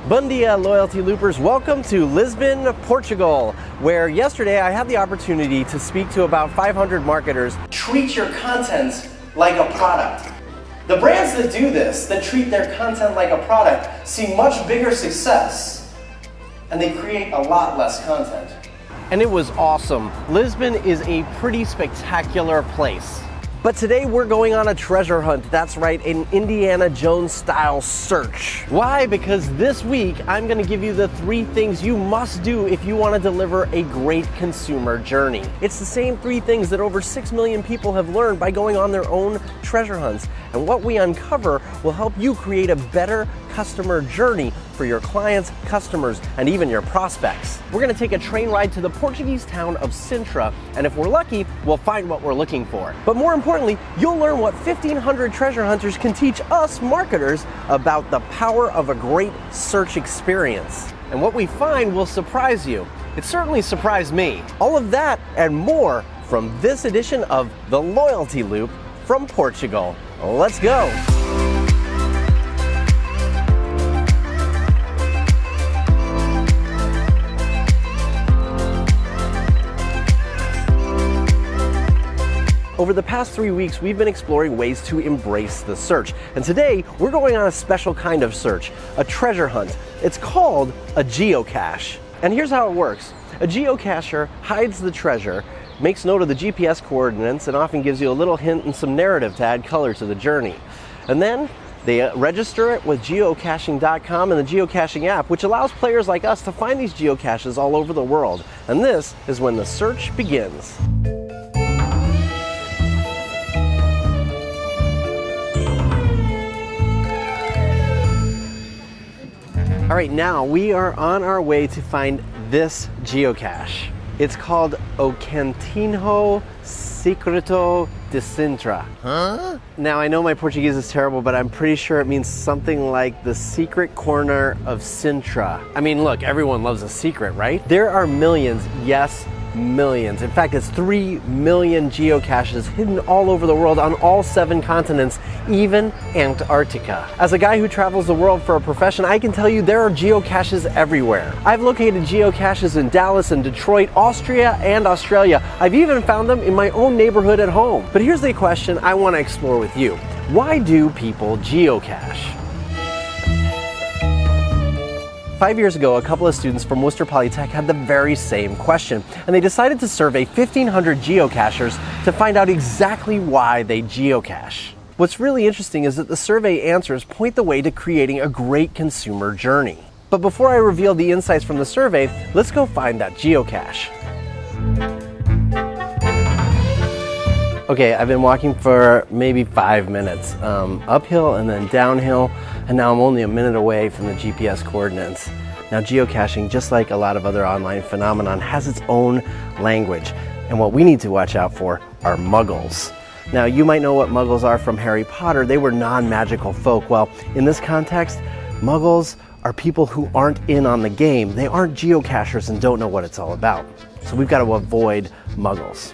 Bom dia, loyalty loopers. Welcome to Lisbon, Portugal, where yesterday I had the opportunity to speak to about 500 marketers. Treat your content like a product. The brands that do this, that treat their content like a product, see much bigger success, and they create a lot less content. And it was awesome. Lisbon is a pretty spectacular place. But today we're going on a treasure hunt. That's right, an Indiana Jones style search. Why? Because this week I'm gonna give you the 3 things you must do if you wanna deliver a great consumer journey. It's the same 3 things that over 6 million people have learned by going on their own treasure hunts. And what we uncover will help you create a better customer journey for your clients, customers, and even your prospects. We're gonna take a train ride to the Portuguese town of Sintra, and if we're lucky, we'll find what we're looking for. But more importantly, you'll learn what 1,500 treasure hunters can teach us marketers about the power of a great search experience. And what we find will surprise you. It certainly surprised me. All of that and more from this edition of The Loyalty Loop from Portugal. Let's go. Over the past 3 weeks, we've been exploring ways to embrace the search. And today, we're going on a special kind of search, a treasure hunt. It's called a geocache. And here's how it works. A geocacher hides the treasure, makes note of the GPS coordinates, and often gives you a little hint and some narrative to add color to the journey. And then they register it with geocaching.com and the geocaching app, which allows players like us to find these geocaches all over the world. And this is when the search begins. All right, now we are on our way to find this geocache. It's called O Cantinho Secreto de Sintra. Huh? Now I know my Portuguese is terrible, but I'm pretty sure it means something like the secret corner of Sintra. I mean, look, everyone loves a secret, right? There are millions, yes, millions. In fact, it's 3 million geocaches hidden all over the world on all 7 continents, even Antarctica. As a guy who travels the world for a profession, I can tell you there are geocaches everywhere. I've located geocaches in Dallas and Detroit, Austria, and Australia. I've even found them in my own neighborhood at home. But here's the question I want to explore with you. Why do people geocache? 5 years ago, a couple of students from Worcester Polytech had the very same question, and they decided to survey 1,500 geocachers to find out exactly why they geocache. What's really interesting is that the survey answers point the way to creating a great consumer journey. But before I reveal the insights from the survey, let's go find that geocache. Okay, I've been walking for maybe 5 minutes, uphill and then downhill, and now I'm only a minute away from the GPS coordinates. Now geocaching, just like a lot of other online phenomenon, has its own language, and what we need to watch out for are muggles. Now you might know what muggles are from Harry Potter. They were non-magical folk. Well, in this context, muggles are people who aren't in on the game. They aren't geocachers and don't know what it's all about. So we've got to avoid muggles.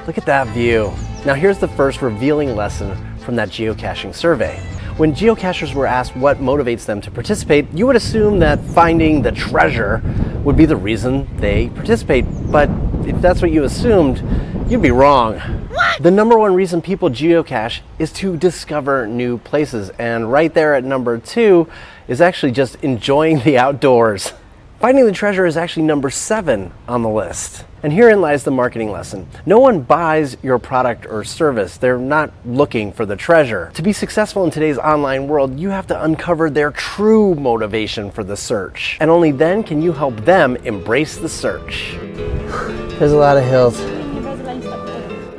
Look at that view. Now here's the first revealing lesson from that geocaching survey. When geocachers were asked what motivates them to participate, you would assume that finding the treasure would be the reason they participate. But if that's what you assumed, you'd be wrong. What? The number 1 reason people geocache is to discover new places. And right there at number 2 is actually just enjoying the outdoors. Finding the treasure is actually number 7 on the list. And herein lies the marketing lesson. No one buys your product or service. They're not looking for the treasure. To be successful in today's online world, you have to uncover their true motivation for the search. And only then can you help them embrace the search. There's a lot of hills.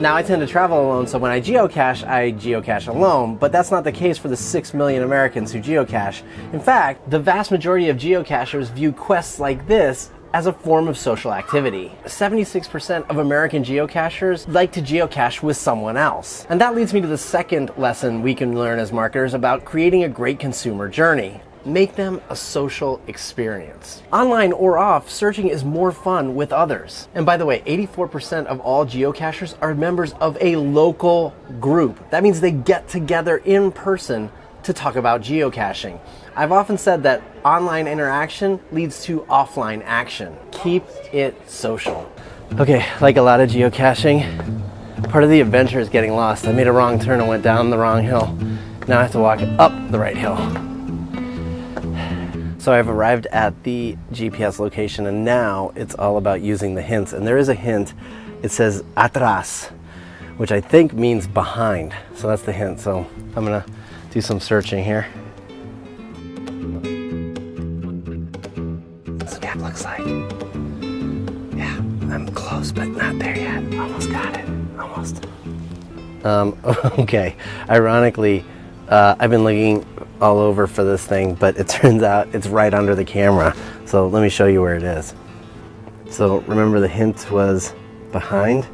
Now I tend to travel alone, so when I geocache alone, but that's not the case for the 6 million Americans who geocache. In fact, the vast majority of geocachers view quests like this as a form of social activity. 76% of American geocachers like to geocache with someone else. And that leads me to the second lesson we can learn as marketers about creating a great consumer journey. Make them a social experience. Online or off, searching is more fun with others. And by the way, 84% of all geocachers are members of a local group. That means they get together in person to talk about geocaching. I've often said that online interaction leads to offline action. Keep it social. Okay, like a lot of geocaching, part of the adventure is getting lost. I made a wrong turn and went down the wrong hill. Now I have to walk up the right hill. So I've arrived at the GPS location, and now it's all about using the hints. And there is a hint. It says atrás, which I think means behind. So that's the hint. So I'm gonna do some searching here. This map looks like. Yeah, I'm close, but not there yet. Almost got it. Almost. Okay. Ironically, I've been looking all over for this thing, but it turns out it's right under the camera. So let me show you where it is. So remember, the hint was behind.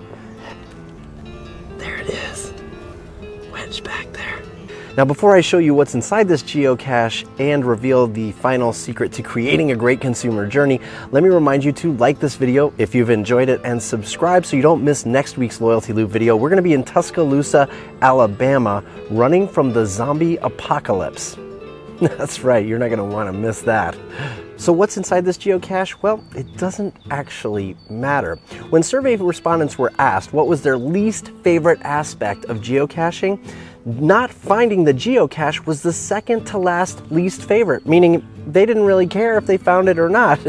There it is, wedged back there. Now, before I show you what's inside this geocache and reveal the final secret to creating a great consumer journey, let me remind you to like this video if you've enjoyed it and subscribe so you don't miss next week's Loyalty Loop video. We're gonna be in Tuscaloosa, Alabama, running from the zombie apocalypse. That's right, you're not gonna wanna miss that. So what's inside this geocache? Well, it doesn't actually matter. When survey respondents were asked what was their least favorite aspect of geocaching, not finding the geocache was the second to last least favorite, meaning they didn't really care if they found it or not.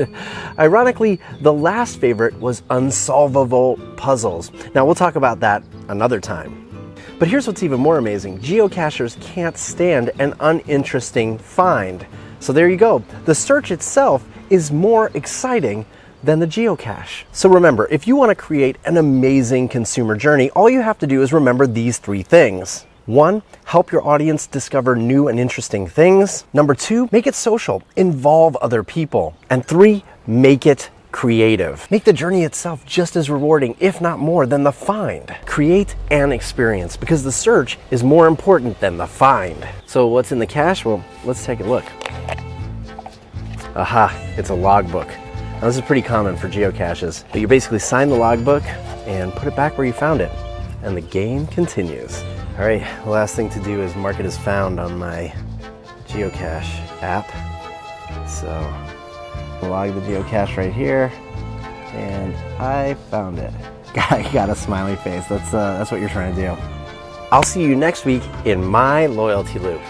Ironically, the last favorite was unsolvable puzzles. Now we'll talk about that another time. But here's what's even more amazing. Geocachers can't stand an uninteresting find. So there you go. The search itself is more exciting than the geocache. So remember, if you want to create an amazing consumer journey, all you have to do is remember these three things. 1, help your audience discover new and interesting things. Number 2, make it social, involve other people. And 3, make it creative. Make the journey itself just as rewarding, if not more, than the find. Create an experience, because the search is more important than the find. So what's in the cache? Well, let's take a look. Aha, it's a logbook. Now, this is pretty common for geocaches, but you basically sign the logbook and put it back where you found it, and the game continues. All right, the last thing to do is mark it as found on my geocache app. So log the geocache right here, and I found it. I got a smiley face. That's what you're trying to do. I'll see you next week in my Loyalty Loop.